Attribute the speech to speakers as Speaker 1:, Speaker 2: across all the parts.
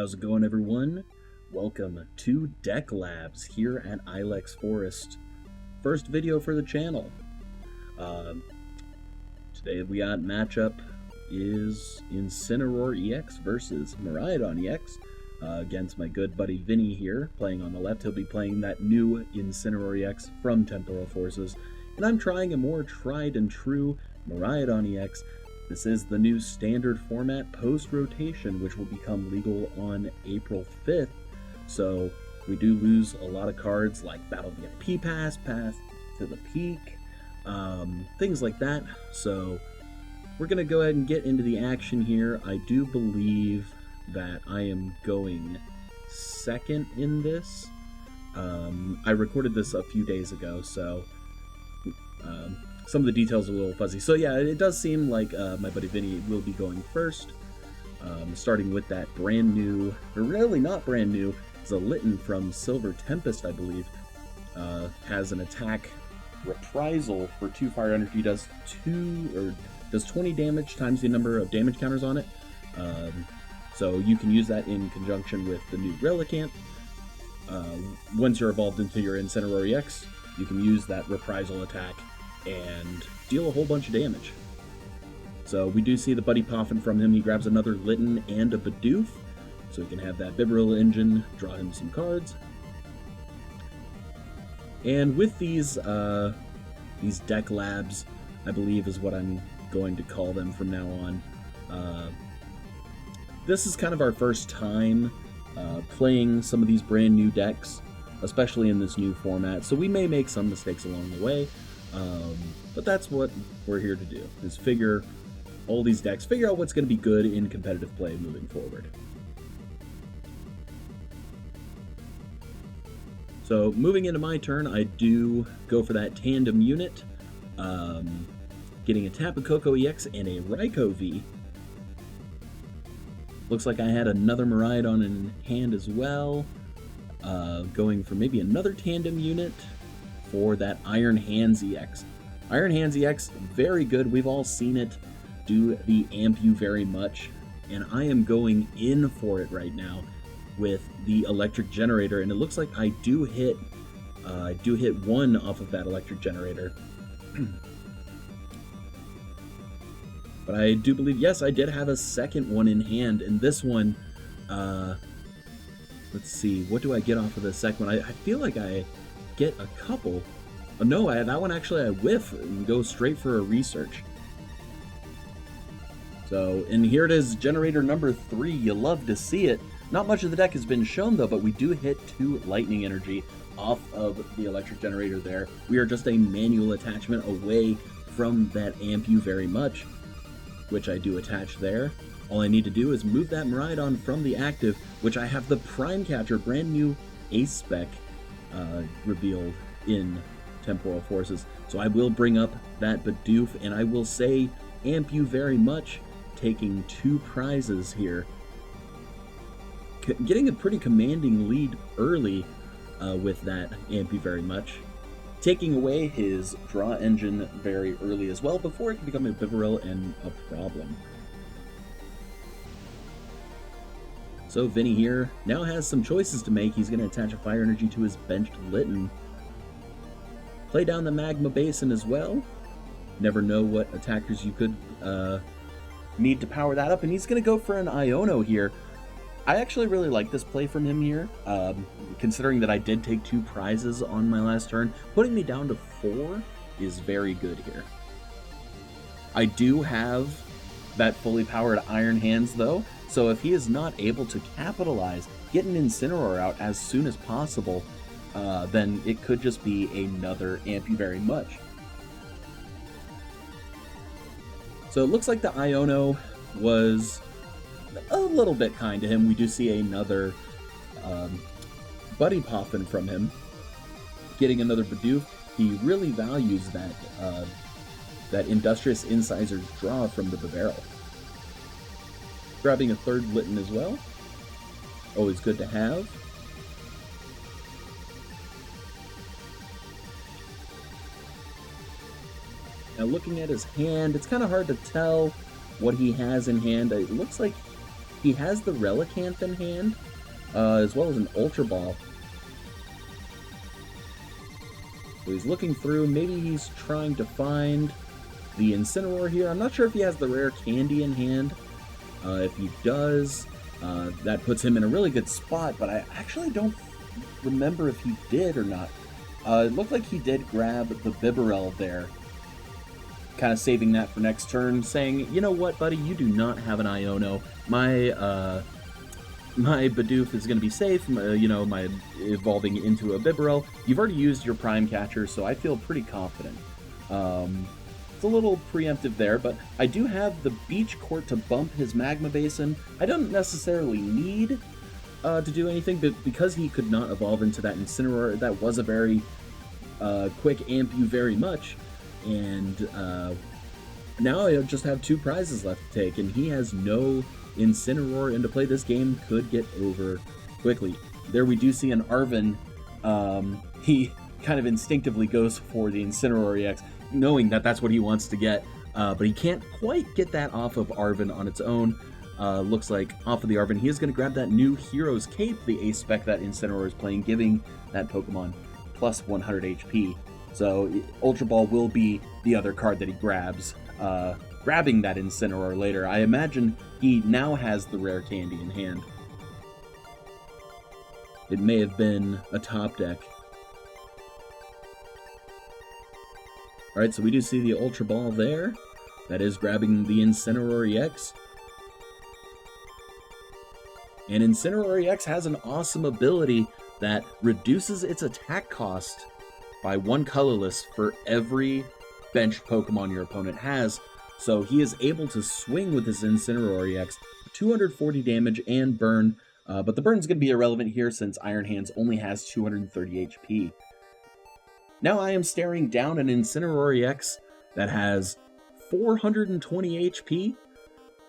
Speaker 1: How's it going, everyone? Welcome to Deck Labs here at Ilex Forest. First video for the channel. Today we got matchup is Incineroar EX versus Miraidon EX against my good buddy Vinny here, playing on the left. He'll be playing that new Incineroar EX from Temporal Forces, and I'm trying a more tried and true Miraidon EX. This is the new standard format post-rotation, which will become legal on April 5th. So we do lose a lot of cards like Battle VIP Pass, Path to the Peak, things like that. So we're going to go ahead and get into the action here. I do believe that I am going second in this. I recorded this a few days ago, so some of the details are a little fuzzy. So yeah, it does seem like my buddy Vinny will be going first, starting with that brand new, or really not brand new, it's a Litten from Silver Tempest, I believe. Has an attack reprisal for 2 fire energy, does 20 damage times the number of damage counters on it. So you can use that in conjunction with the new Relicanth. Once you're evolved into your Incineroar EX, you can use that reprisal attack and deal a whole bunch of damage. So we do see the buddy poffin from him. He grabs another Litten and a Bidoof, so he can have that Bibarel engine, draw him some cards. And with these deck labs, I believe is what I'm going to call them from now on. This is kind of our first time playing some of these brand new decks, especially in this new format, so we may make some mistakes along the way. But that's what we're here to do, is figure all these decks, figure out what's going to be good in competitive play moving forward. So moving into my turn, I do go for that tandem unit, getting a Tapu Koko EX and a Raikou V. Looks like I had another Miraidon in hand as well, going for maybe another tandem unit for that Iron Hands EX. Iron Hands EX, very good. We've all seen it do the amp you very much, and I am going in for it right now with the electric generator, and it looks like I do hit one off of that electric generator. But I do believe, yes, I did have a second one in hand, and this one, let's see, what do I get off of the second one? I feel like I get a couple. Oh, no, that one actually I whiff and go straight for a research. So, and here it is, generator number 3. You love to see it. Not much of the deck has been shown though, but we do hit 2 lightning energy off of the electric generator there. We are just a manual attachment away from that amp you very much, which I do attach there. All I need to do is move that Miraidon from the active, which I have the Prime Catcher, brand new Ace Spec, revealed in Temporal Forces. So I will bring up that Bidoof, and I will say amp you very much, taking 2 prizes here. Getting a pretty commanding lead early with that amp you very much. Taking away his draw engine very early as well, before it can become a Bibarel and a problem. So Vinny here now has some choices to make. He's going to attach a fire energy to his benched Litten. Play down the Magma Basin as well. Never know what attackers you could need to power that up. And he's going to go for an Iono here. I actually really like this play from him here, considering that I did take 2 prizes on my last turn. Putting me down to 4 is very good here. I do have that fully powered Iron Hands though, so if he is not able to capitalize, get an Incineroar out as soon as possible, then it could just be another amp you very much. So it looks like the Iono was a little bit kind to him. We do see another buddy poffin from him, getting another Bidoof. He really values that that Industrious Incisors draw from the Bibarel. Grabbing a third Litten as well, always good to have. Now looking at his hand, it's kind of hard to tell what he has in hand. It looks like He has the Relicanth in hand, as well as an Ultra Ball. So he's looking through. Maybe he's trying to find the Incineroar here. I'm not sure if he has the rare candy in hand. If he does, that puts him in a really good spot, but I actually don't remember if he did or not. It looked like he did grab the Bibarel there, kind of saving that for next turn, saying, you know what, buddy, you do not have an Iono. My Bidoof is going to be safe, my evolving into a Bibarel. You've already used your Prime Catcher, so I feel pretty confident. It's a little preemptive there, but I do have the Beach Court to bump his Magma Basin. I don't necessarily need to do anything, but because he could not evolve into that Incineroar, that was a very quick amp you very much, and now I just have 2 prizes left to take, and he has no Incineroar into play. This game could get over quickly. There we do see an Arven. He kind of instinctively goes for the Incineroar EX, knowing that that's what he wants to get, but he can't quite get that off of Arven on its own. Looks like off of the Arven, he is going to grab that new Hero's Cape, the Ace spec that Incineroar is playing, giving that Pokemon plus 100 HP. So Ultra Ball will be the other card that he grabs, grabbing that Incineroar later. I imagine he now has the rare candy in hand. It may have been a top deck. Alright, so we do see the Ultra Ball there. That is grabbing the Incineroar EX. And Incineroar EX has an awesome ability that reduces its attack cost by 1 colorless for every benched Pokemon your opponent has. So he is able to swing with his Incineroar EX, 240 damage and burn, but the burn's going to be irrelevant here since Iron Hands only has 230 HP. Now I am staring down an Incineroar EX that has 420 HP,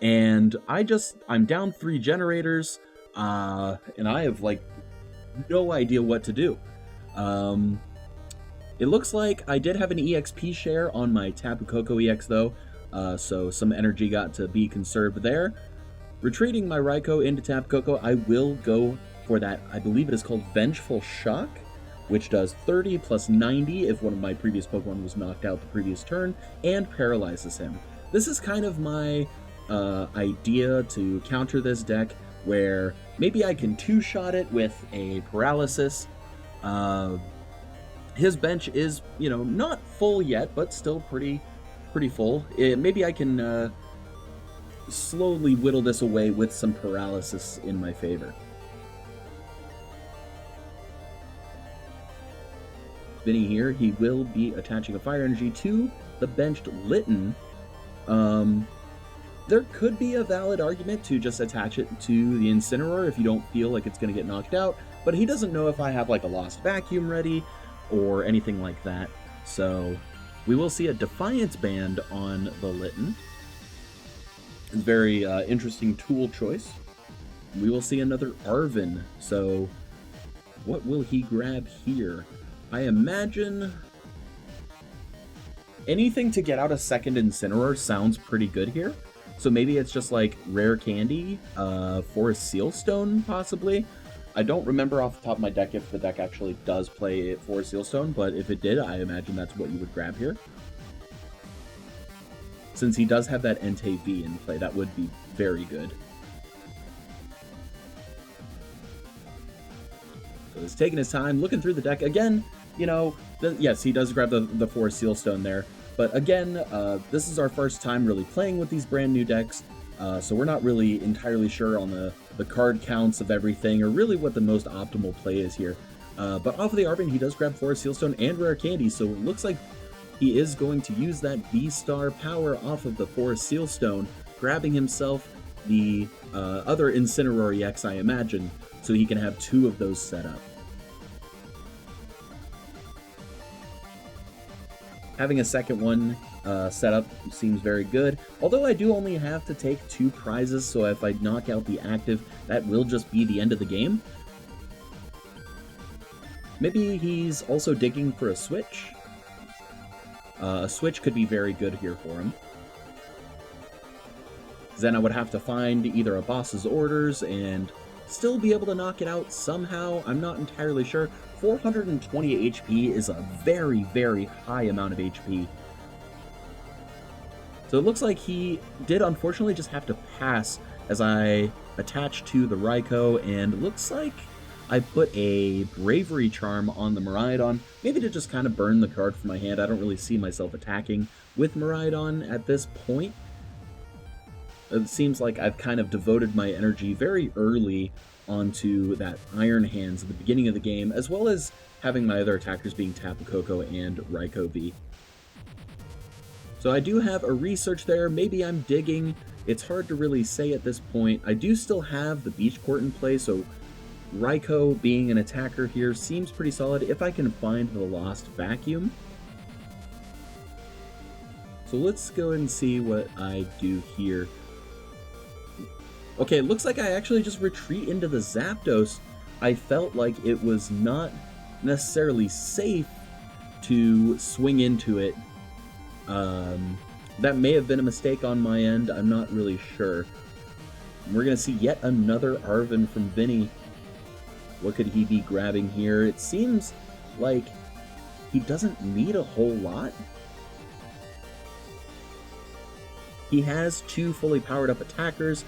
Speaker 1: and I'm down 3 generators, and I have, no idea what to do. It looks like I did have an EXP share on my Tapu Koko EX, though, so some energy got to be conserved there. Retreating my Raikou into Tapu Koko, I will go for that, I believe it is called Vengeful Shock, which does 30 plus 90 if one of my previous Pokemon was knocked out the previous turn, and paralyzes him. This is kind of my idea to counter this deck, where maybe I can 2-shot it with a paralysis. His bench is, not full yet, but still pretty full. Maybe I can slowly whittle this away with some paralysis in my favor. Vinny here, he will be attaching a Fire Energy to the benched Litten. There could be a valid argument to just attach it to the Incineroar if you don't feel like it's going to get knocked out, but he doesn't know if I have a Lost Vacuum ready or anything like that. So we will see a Defiance Band on the Litten. Very interesting tool choice. We will see another Arven. So what will he grab here? I imagine anything to get out a second Incineroar sounds pretty good here. So maybe it's just rare candy, Forest Sealstone possibly. I don't remember off the top of my deck if the deck actually does play Forest Sealstone, but if it did, I imagine that's what you would grab here. Since he does have that Entei V in play, that would be very good. So he's taking his time, looking through the deck. Again, yes, he does grab the Forest Sealstone there. But again, this is our first time really playing with these brand new decks, so we're not really entirely sure on the card counts of everything, or really what the most optimal play is here. But off of the Arven, he does grab Forest Sealstone and Rare Candy, so it looks like he is going to use that V-Star power off of the Forest Sealstone, grabbing himself the other Incineroar EX, I imagine, so he can have 2 of those set up. Having a second one set up seems very good, although I do only have to take 2 prizes, so if I knock out the active, that will just be the end of the game. Maybe he's also digging for a switch. A switch could be very good here for him. Then I would have to find either a boss's orders and still be able to knock it out somehow. I'm not entirely sure. 420 HP is a very, very high amount of HP. So it looks like he did unfortunately just have to pass as I attached to the Raikou, and it looks like I put a Bravery Charm on the Miraidon, maybe to just kind of burn the card from my hand. I don't really see myself attacking with Miraidon at this point. It seems like I've kind of devoted my energy very early onto that Iron Hands at the beginning of the game, as well as having my other attackers being Tapu Koko and Raikou V. So I do have a research there. Maybe I'm digging. It's hard to really say at this point. I do still have the Beach Court in play, so Raikou being an attacker here seems pretty solid if I can find the Lost Vacuum. So let's go and see what I do here. Okay, it looks like I actually just retreat into the Zapdos. I felt like it was not necessarily safe to swing into it. That may have been a mistake on my end. I'm not really sure. We're going to see yet another Arven from Vinny. What could he be grabbing here? It seems like he doesn't need a whole lot. He has 2 fully powered up attackers.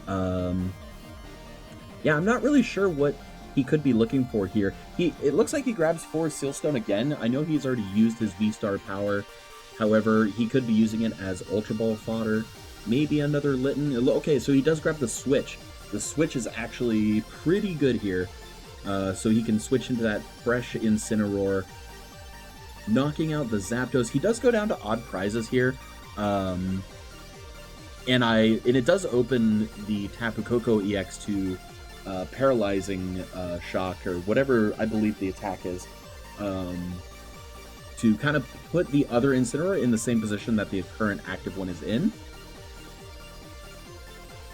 Speaker 1: Yeah, I'm not really sure what he could be looking for here. It looks like he grabs 4 Sealstone again. I know he's already used his V-Star power. However, he could be using it as Ultra Ball fodder. Maybe another Litten. Okay, so he does grab the Switch. The Switch is actually pretty good here. So he can switch into that fresh Incineroar, knocking out the Zapdos. He does go down to odd prizes here. And it does open the Tapu Koko EX to Paralyzing Shock, or whatever I believe the attack is, to kind of put the other Incineroar in the same position that the current active one is in.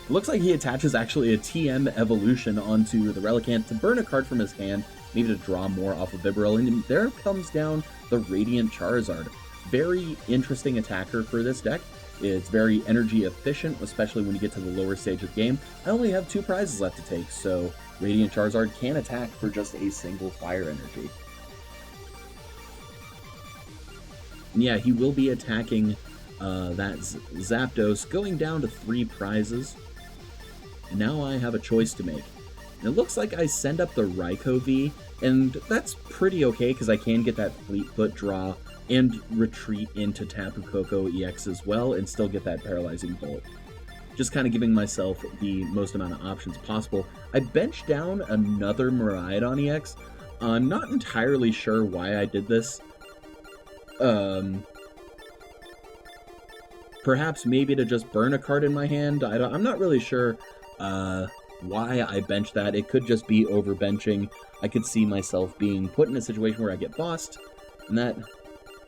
Speaker 1: It looks like he attaches actually a TM Evolution onto the Relicanth to burn a card from his hand, maybe to draw more off of Bibarel, and there comes down the Radiant Charizard. Very interesting attacker for this deck. It's very energy efficient, especially when you get to the lower stage of the game. I only have 2 prizes left to take, so Radiant Charizard can attack for just a single fire energy. And yeah, he will be attacking that Zapdos, going down to 3 prizes. And now I have a choice to make. And it looks like I send up the Raikou V, and that's pretty okay because I can get that Fleetfoot draw and retreat into Tapu Koko EX as well and still get that Paralyzing Bolt. Just kind of giving myself the most amount of options possible. I benched down another Miraidon EX. I'm not entirely sure why I did this. Perhaps maybe to just burn a card in my hand. I'm not really sure why I benched that. It could just be overbenching. I could see myself being put in a situation where I get bossed, and that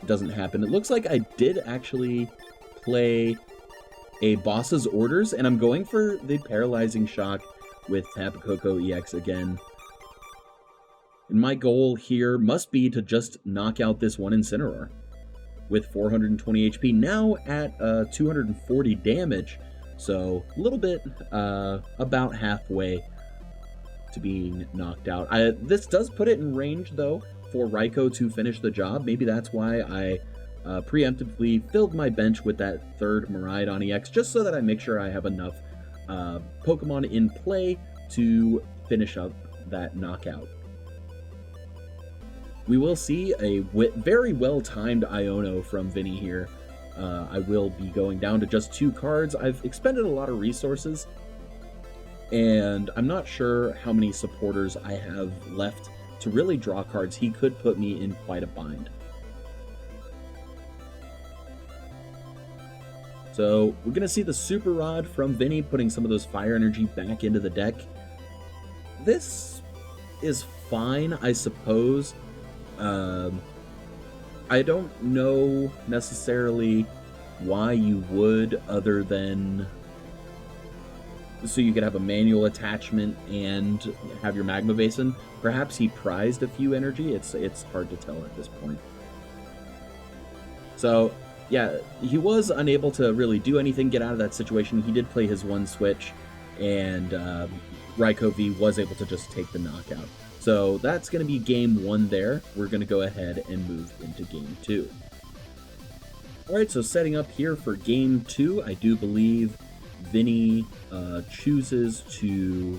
Speaker 1: doesn't happen. It looks like I did actually play a boss's orders, and I'm going for the Paralyzing Shock with Tapu Koko EX again. And my goal here must be to just knock out this one Incineroar with 420 HP, now at 240 damage. So a little bit, about halfway to being knocked out. This does put it in range, though, for Raikou to finish the job. Maybe that's why I preemptively filled my bench with that 3rd Miraidon EX, just so that I make sure I have enough Pokemon in play to finish up that knockout. We will see a very well-timed Iono from Vinny here. I will be going down to just 2 cards. I've expended a lot of resources, and I'm not sure how many supporters I have left to really draw cards. He could put me in quite a bind. So we're going to see the Super Rod from Vinny, putting some of those fire energy back into the deck. This is fine, I suppose. I don't know necessarily why you would, other than so you could have a manual attachment and have your Magma Basin. Perhaps he prized a few energy. It's hard to tell at this point. So Yeah, he was unable to really do anything, get out of that situation. He did play his one switch, and Raikou V was able to just take the knockout. So that's going to be game 1 there. We're going to go ahead and move into game 2. Alright, so setting up here for game 2, I do believe Vinny chooses to...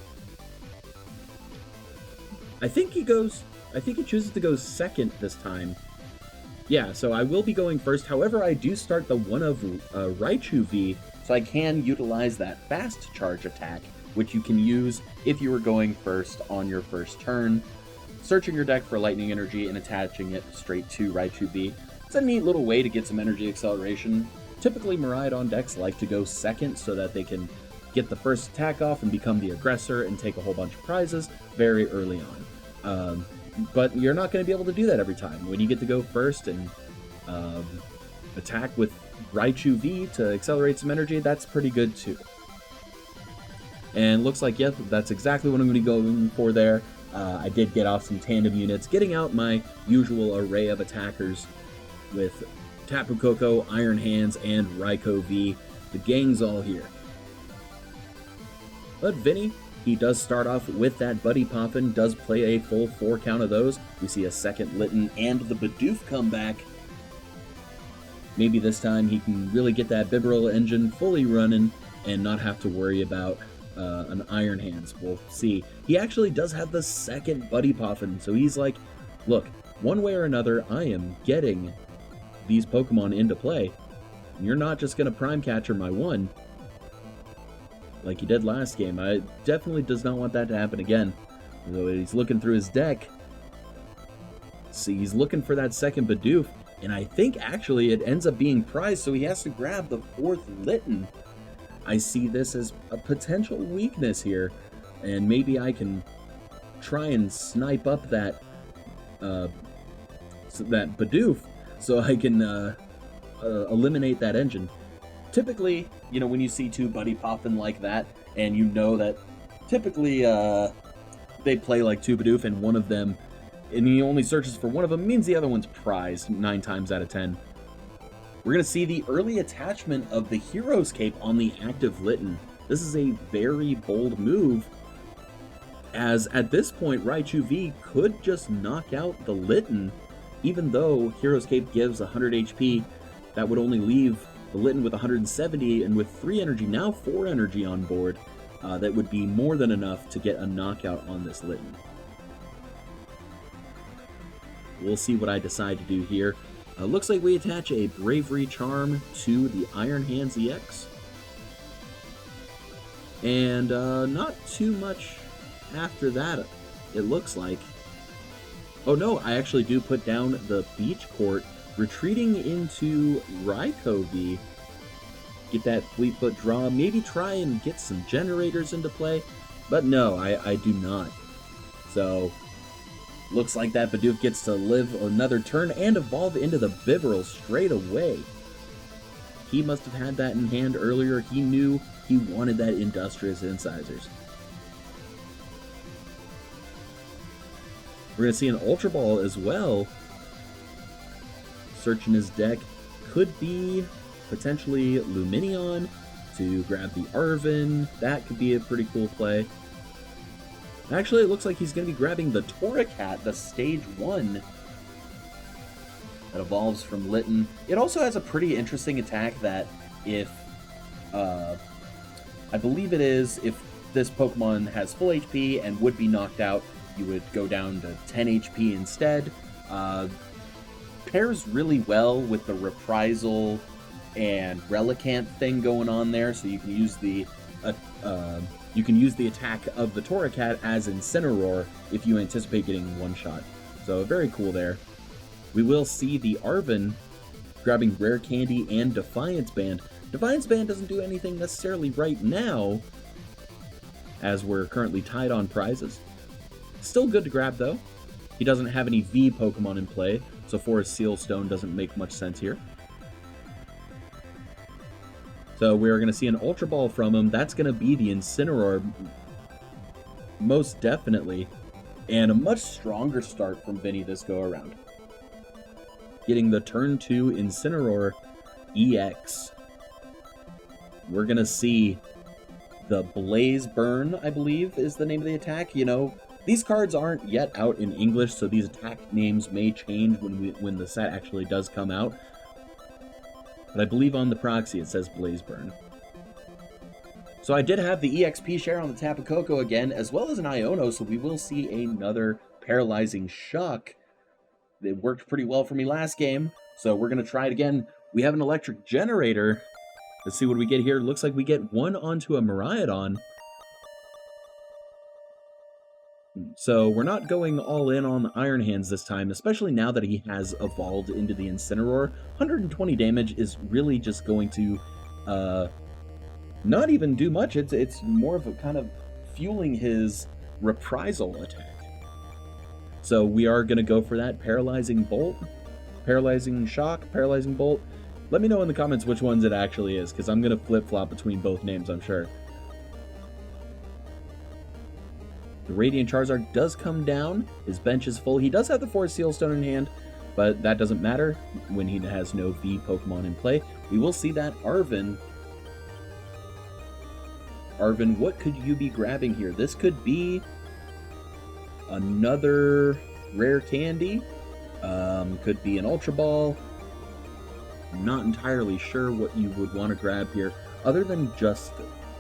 Speaker 1: I think he chooses to go second this time. Yeah, so I will be going first. However, I do start the one of Raichu V, so I can utilize that fast charge attack, which you can use if you were going first on your first turn, searching your deck for lightning energy and attaching it straight to Raichu V. It's a neat little way to get some energy acceleration. Typically, Miraidon decks like to go second so that they can get the first attack off and become the aggressor and take a whole bunch of prizes very early on. But you're not going to be able to do that every time. When you get to go first and attack with Raichu V to accelerate some energy, that's pretty good too. And looks like, yep, that's exactly what I'm going to be going for there. I did get off some tandem units, getting out my usual array of attackers with Tapu Koko, Iron Hands, and Raikou V. The gang's all here. But Vinny, he does start off with that Buddy Poppin', does play a full 4 count of those. We see a second Litten and the Bidoof come back. Maybe this time he can really get that Bibarel engine fully running and not have to worry about an Iron Hands. We'll see. He actually does have the second Buddy Poppin', so he's like, look, one way or another, I am getting these Pokemon into play. And you're not just going to Prime Catcher my one like he did last game. I definitely does not want that to happen again. So he's looking through his deck. See, he's looking for that second Bidoof, and I think actually it ends up being prized, so he has to grab the 4th Litten. I see this as a potential weakness here, and maybe I can try and snipe up that that Bidoof so I can eliminate that engine. Typically, you know, when you see 2 Buddy Poppin' like that, and you know that typically they play like 2 Bidoof, and one of them, and he only searches for one of them, means the other one's prized 9 times out of 10. We're going to see the early attachment of the Hero's Cape on the active Litten. This is a very bold move, as at this point, Raichu V could just knock out the Litten. Even though Hero's Cape gives 100 HP, that would only leave the Litten with 170, and with 3 energy, now 4 energy on board, that would be more than enough to get a knockout on this Litten. We'll see what I decide to do here. Looks like we attach a Bravery Charm to the Iron Hands EX. And not too much after that, it looks like. Oh no, I actually do put down the Beach Court, retreating into Raikou V. Get that Fleetfoot draw, maybe try and get some generators into play, but no, I do not. So, looks like that Bidoof gets to live another turn and evolve into the Bibarel straight away. He must have had that in hand earlier. He knew he wanted that Industrious Incisors. We're going to see an Ultra Ball as well. Searching his deck. Could be potentially Lumineon to grab the Arven. That could be a pretty cool play. Actually, it looks like he's going to be grabbing the Torracat, the Stage 1. That evolves from Litten. It also has a pretty interesting attack that if... I believe it is, if this Pokemon has full HP and would be knocked out, you would go down to 10 HP instead. Pairs really well with the Reprisal and Relicanth thing going on there, so you can use the attack of the Torracat as Incineroar if you anticipate getting one shot. So very cool there. We will see the Arven grabbing Rare Candy and Defiance Band. Defiance Band doesn't do anything necessarily right now, as we're currently tied on prizes. Still good to grab though. He doesn't have any V Pokemon in play, so Forest Seal Stone doesn't make much sense here. So we're going to see an Ultra Ball from him. That's going to be the Incineroar, most definitely. And a much stronger start from Vinny this go around. Getting the turn 2 Incineroar EX. We're going to see the Blaze Burn, I believe, is the name of the attack. You know, these cards aren't yet out in English, so these attack names may change when the set actually does come out. But I believe on the proxy it says Blaze Burn. So I did have the EXP share on the Tapu Koko again, as well as an Iono, so we will see another Paralyzing Shock. It worked pretty well for me last game, so we're going to try it again. We have an Electric Generator. Let's see what we get here. Looks like we get one onto a Miraidon. So we're not going all in on the Iron Hands this time, especially now that he has evolved into the Incineroar. 120 damage is really just going to not even do much. It's more of a kind of fueling his reprisal attack. So we are going to go for that Paralyzing Bolt, Paralyzing Shock, Paralyzing Bolt. Let me know in the comments which ones it actually is, because I'm going to flip-flop between both names, I'm sure. The Radiant Charizard does come down. His bench is full. He does have the Forest Seal Stone in hand, but that doesn't matter when he has no V Pokemon in play. We will see that Arven. Arven, what could you be grabbing here? This could be another rare candy. Could be an Ultra Ball. I'm not entirely sure what you would want to grab here, other than just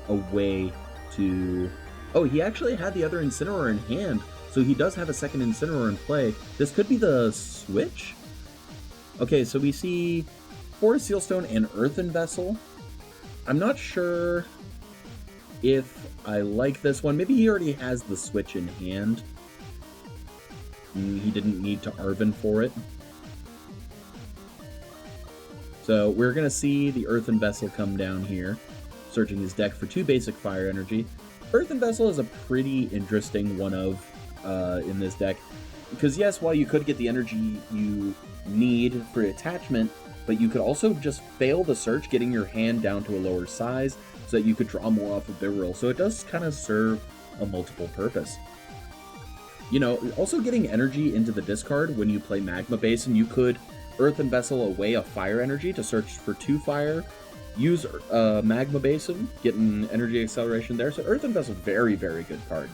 Speaker 1: a way to... Oh, he actually had the other Incineroar in hand, so he does have a second Incineroar in play. This could be the switch? Okay, so we see Forest Seal Stone and Earthen Vessel. I'm not sure if I like this one. Maybe he already has the switch in hand. He didn't need to Arven for it. So we're going to see the Earthen Vessel come down here, searching his deck for 2 basic fire energy. Earthen Vessel is a pretty interesting one in this deck, because yes, while you could get the energy you need for attachment, but you could also just fail the search, getting your hand down to a lower size, so that you could draw more off of Bibarel. So it does kind of serve a multiple purpose. You know, also getting energy into the discard when you play Magma Basin, you could Earthen Vessel away a fire energy to search for 2 fire, use Magma Basin, getting energy acceleration there. So Earthen Vessel, very, very good card.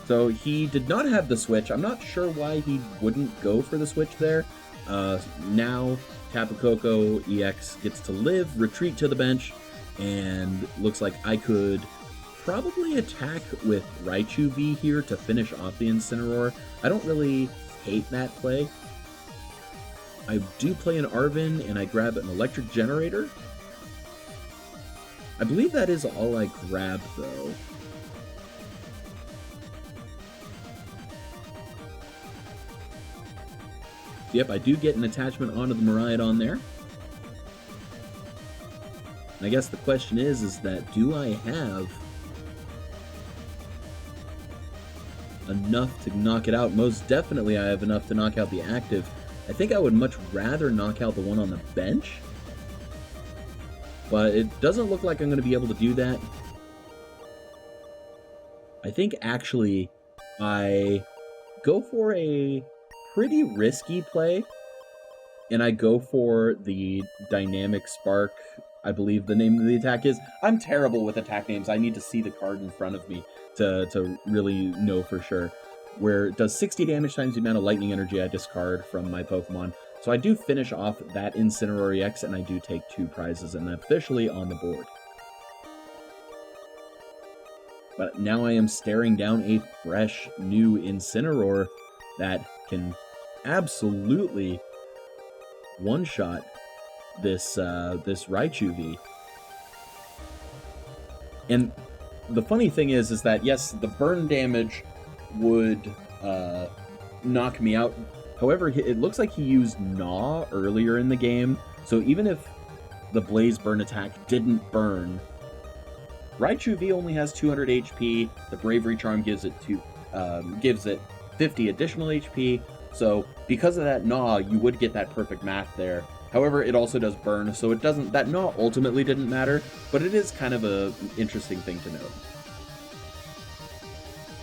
Speaker 1: So he did not have the switch. I'm not sure why he wouldn't go for the switch there. Now Tapu Koko EX gets to live, retreat to the bench, and looks like I could probably attack with Raichu V here to finish off the Incineroar. I don't really hate that play. I do play an Arven, and I grab an Electric Generator. I believe that is all I grab, though. Yep, I do get an attachment onto the Miraidon there. And I guess the question is that do I have enough to knock it out? Most definitely I have enough to knock out the active. I think I would much rather knock out the one on the bench, but it doesn't look like I'm going to be able to do that. I think actually I go for a pretty risky play, and I go for the Dynamic Spark, I believe the name of the attack is. I'm terrible with attack names. I need to see the card in front of me to really know for sure. Where it does 60 damage times the amount of lightning energy I discard from my Pokemon. So I do finish off that Incineroar EX, and I do take 2 prizes, and officially on the board. But now I am staring down a fresh new Incineroar that can absolutely one-shot this Raichu V. And the funny thing is that yes, the burn damage would knock me out. However, it looks like he used Gnaw earlier in the game, so even if the Blaze Burn attack didn't burn, Raichu V only has 200 HP. The Bravery Charm gives it 50 additional HP. So because of that Gnaw, you would get that perfect math there. However, it also does burn, so it doesn't. That Gnaw ultimately didn't matter, but it is kind of an interesting thing to note.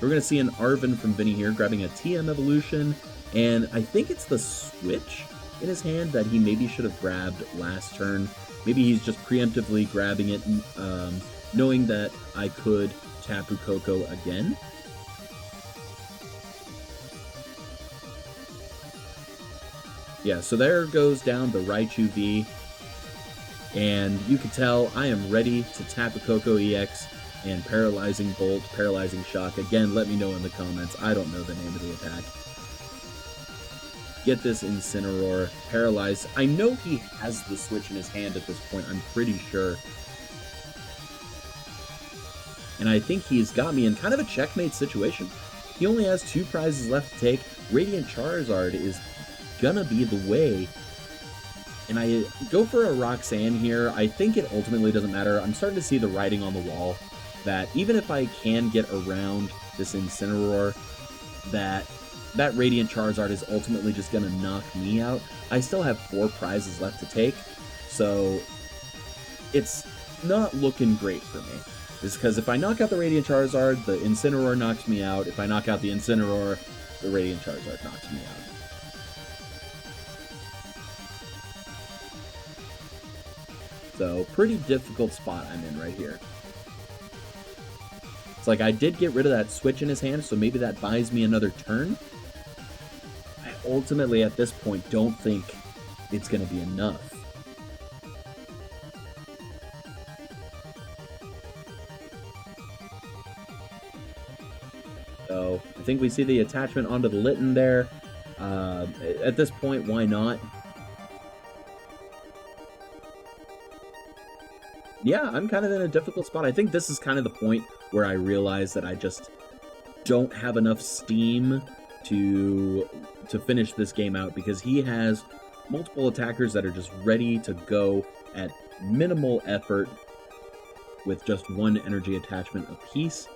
Speaker 1: We're going to see an Arven from Vinny here, grabbing a TM Evolution, and I think it's the switch. in his hand that he maybe should have grabbed last turn. Maybe he's just preemptively grabbing it, knowing that I could Tapu Koko again. Yeah, so there goes down the Raichu V, and you can tell I am ready to Tapu Koko EX and Paralyzing Bolt, Paralyzing Shock. Again, let me know in the comments. I don't know the name of the attack. Get this Incineroar, Paralyze. I know he has the switch in his hand at this point, I'm pretty sure. And I think he's got me in kind of a checkmate situation. He only has 2 prizes left to take. Radiant Charizard is gonna be the way. And I go for a Roxanne here. I think it ultimately doesn't matter. I'm starting to see the writing on the wall that even if I can get around this Incineroar, that Radiant Charizard is ultimately just going to knock me out. I still have 4 prizes left to take, so it's not looking great for me. It's because if I knock out the Radiant Charizard, the Incineroar knocks me out. If I knock out the Incineroar, the Radiant Charizard knocks me out. So, pretty difficult spot I'm in right here. It's like I did get rid of that switch in his hand, so maybe that buys me another turn. I ultimately, at this point, don't think it's going to be enough. So, I think we see the attachment onto the Litten there. At this point, why not? Yeah, I'm kind of in a difficult spot. I think this is kind of the point where I realize that I just don't have enough steam to finish this game out, because he has multiple attackers that are just ready to go at minimal effort with just 1 energy attachment apiece.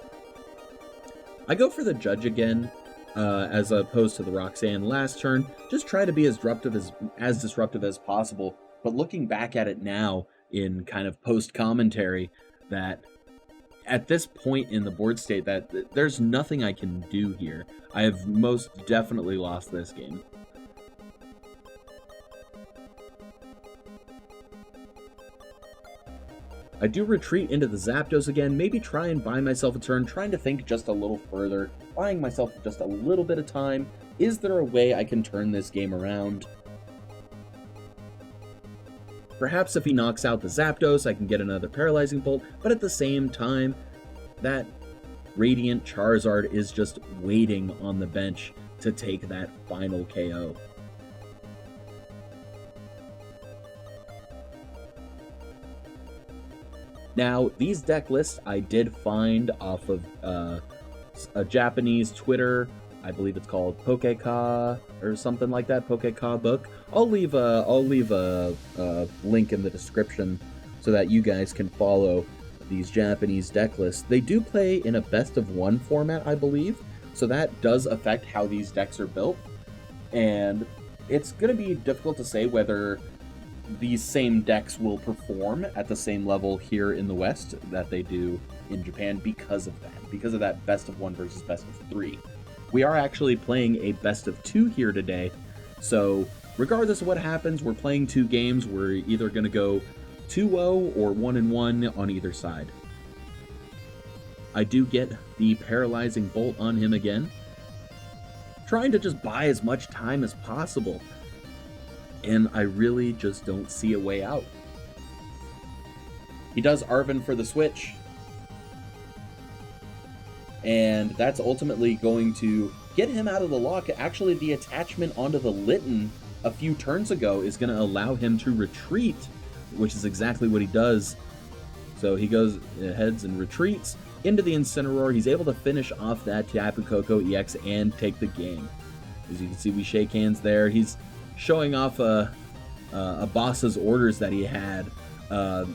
Speaker 1: I go for the Judge again, as opposed to the Roxanne last turn. Just try to be as disruptive as possible. But looking back at it now, in kind of post-commentary, that at this point in the board state that there's nothing I can do here. I have most definitely lost this game. I do retreat into the Zapdos again, maybe try and buy myself a turn, trying to think just a little further, buying myself just a little bit of time. Is there a way I can turn this game around? Perhaps if he knocks out the Zapdos, I can get another Paralyzing Bolt, but at the same time, that Radiant Charizard is just waiting on the bench to take that final KO. Now, these deck lists I did find off of a Japanese Twitter. I believe it's called Pokeka or something like that, Pokeka book. I'll leave a link in the description so that you guys can follow these Japanese deck lists. They do play in a best of 1 format, I believe, so that does affect how these decks are built. And it's going to be difficult to say whether these same decks will perform at the same level here in the West that they do in Japan because of that best of 1 versus best of 3. We are actually playing a best of 2 here today, so regardless of what happens, we're playing 2 games. We're either going to go 2-0 or 1-1 on either side. I do get the Paralyzing Bolt on him again, trying to just buy as much time as possible, and I really just don't see a way out. He does Arven for the switch, and that's ultimately going to get him out of the lock. Actually, the attachment onto the Litten a few turns ago is going to allow him to retreat, which is exactly what he does. So he goes, heads and retreats into the Incineroar. He's able to finish off that Tapu Koko EX and take the game. As you can see, we shake hands there. He's showing off a boss's orders that he had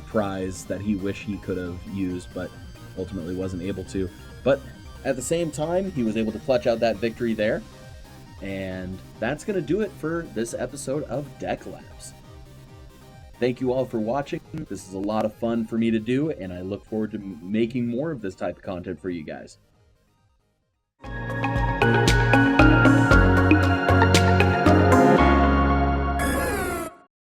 Speaker 1: prize that he wished he could have used, but ultimately wasn't able to. But at the same time, he was able to clutch out that victory there. And that's going to do it for this episode of Deck Labs. Thank you all for watching. This is a lot of fun for me to do, and I look forward to making more of this type of content for you guys.